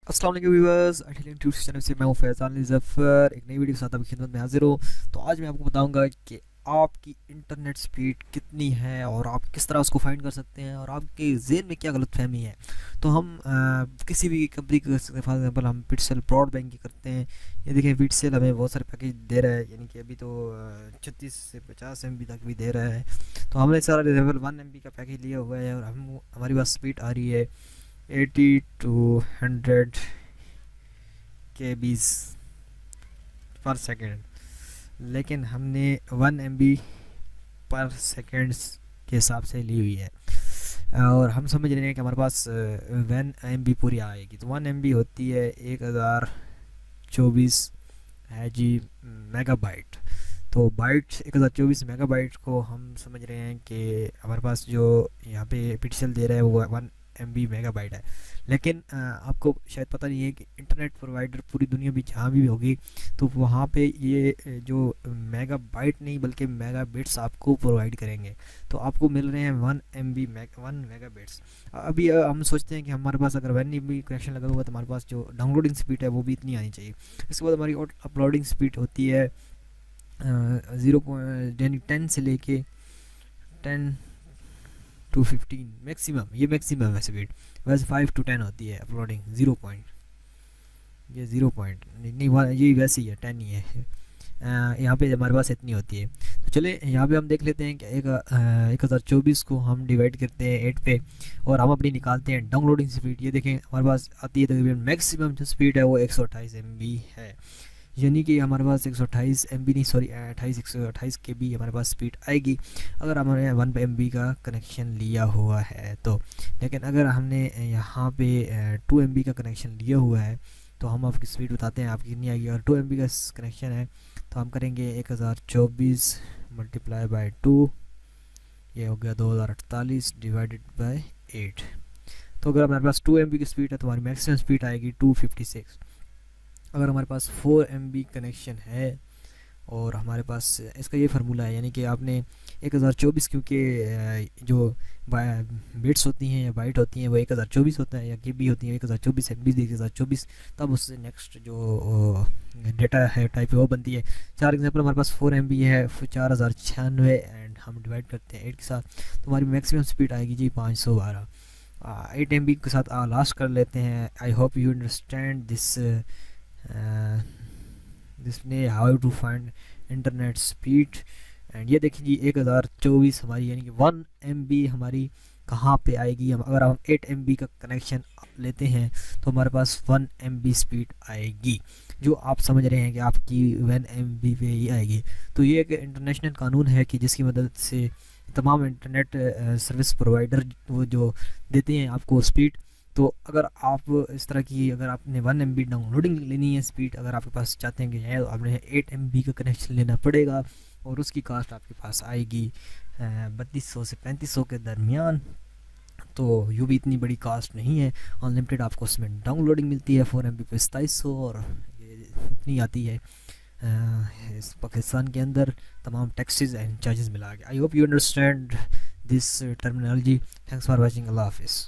अस्सलाम वालेकुम viewers, अठिल YouTube channel से मैं हूं फैज़ान ज़फ़र। एक नई वीडियो के साथ आपकी खिदमत में हाजिर हूं। तो आज मैं आपको बताऊंगा कि आपकी इंटरनेट स्पीड कितनी है और आप किस तरह उसको फाइंड कर सकते हैं और आपके ज़हन में क्या गलतफहमी है। तो हम किसी भी कंपनी का फॉर एग्जांपल हम पिक्सेल ब्रॉडबैंड की करते हैं। ये देखें, पिक्सेल हमें बहुत सारे पैकेज दे रहा है, यानी कि अभी तो 36 से 50 MB तक भी दे रहा है। तो हमने सारा लेवल 1 MB का पैकेज लिया हुआ है और हमारी पास स्पीड आ रही है 80 to 100 KB पर सेकेंड। लेकिन हमने 1 MB पर सेकेंड्स के हिसाब से ली हुई है और हम समझ रहे हैं कि हमारे पास 1 MB पूरी आएगी। तो 1 MB होती है 1024 है जी मेगाबाइट। तो बाइट 1024 मेगाबाइट को हम समझ रहे हैं कि हमारे पास जो यहाँ पे पिक्सल दे रहा है वो 1 MB मेगाबाइट है। लेकिन आपको शायद पता नहीं है कि इंटरनेट प्रोवाइडर पूरी दुनिया में जहाँ भी होगी तो वहाँ पे ये जो मेगाबाइट नहीं बल्कि मेगाबिट्स आपको प्रोवाइड करेंगे। तो आपको मिल रहे हैं 1 मेगाबिट्स। अभी हम सोचते हैं कि हमारे पास अगर 1 MB कनेक्शन लगा हुआ तो हमारे पास जो डाउनलोडिंग स्पीड है वो भी इतनी आनी चाहिए। इसके बाद हमारी अपलोडिंग स्पीड होती है 10 से लेके 10 to 15 मैक्सिमम। ये मैक्सिमम है स्पीड, वैसे 5 to 10 होती है अपलोडिंग। 0 पॉइंट, ये 0 पॉइंट नहीं, ये वैसे ही है 10 ही है। यहाँ पे हमारे पास इतनी होती है। तो चले यहाँ पे हम देख लेते हैं कि 1024 को हम डिवाइड करते हैं 8 पे और हम अपनी निकालते हैं डाउनलोडिंग स्पीड। ये देखें हमारे पास आती है तकरीबन मैक्सिमम जो स्पीड है वो 128 MB है। यानी कि हमारे पास 128 MB नहीं, सॉरी 128 KB हमारे पास स्पीड आएगी अगर हमने 1 MB का कनेक्शन लिया हुआ है तो। लेकिन अगर हमने यहाँ पे 2 MB का कनेक्शन लिया हुआ है तो हम आपकी स्पीड बताते हैं आपकी कितनी आएगी। अगर 2 MB का कनेक्शन है तो हम करेंगे 1024 मल्टीप्लाई बाई 2, ये हो गया 2048 डिवाइडेड बाई 8। तो अगर हमारे पास 2 MB की स्पीड है तो हमारी मैक्सिमम स्पीड आएगी 256। अगर हमारे पास 4 MB कनेक्शन है और हमारे पास इसका ये फार्मूला है, यानी कि आपने 1024 क्योंकि जो बिट्स होती हैं या बाइट होती हैं वो 1024 होता है या केबी होती है 1024 MB 1024, तब उससे नेक्स्ट जो डेटा है टाइप वो बनती है। चार एग्जांपल हमारे पास 4 MB है 4096 एंड हम डिवाइड करते हैं 8 के साथ तो हमारी मैक्सिमम स्पीड आएगी जी 512। 8 MB के साथ लास्ट कर लेते हैं। I hope you understand this one how to find internet speed. And ये देखिए जी 1024 हमारी यानी कि 1 MB हमारी कहाँ पे आएगी। हम अगर हम 8 MB का कनेक्शन लेते हैं तो हमारे पास 1 MB स्पीड आएगी, जो आप समझ रहे हैं कि आपकी 1 MB पे ही आएगी। तो ये एक इंटरनेशनल कानून है कि जिसकी मदद से तमाम इंटरनेट सर्विस प्रोवाइडर वो जो देते हैं आपको स्पीड। तो अगर आप इस तरह की अगर आपने 1 MB डाउनलोडिंग लेनी है स्पीड, अगर आपके पास चाहते हैं कि है तो आपने 8 MB का कनेक्शन लेना पड़ेगा और उसकी कास्ट आपके पास आएगी 3200 से 3500 के दरमियान। तो यूँ भी इतनी बड़ी कास्ट नहीं है, अनलिमिटेड आपको उसमें डाउनलोडिंग मिलती है 4 MB पे 2700 और ये इतनी आती है इस पाकिस्तान के अंदर तमाम टैक्सेस एंड चार्जेस मिला के। I hope you understand this terminology. Thanks for watching. अल्लाह हाफिज़।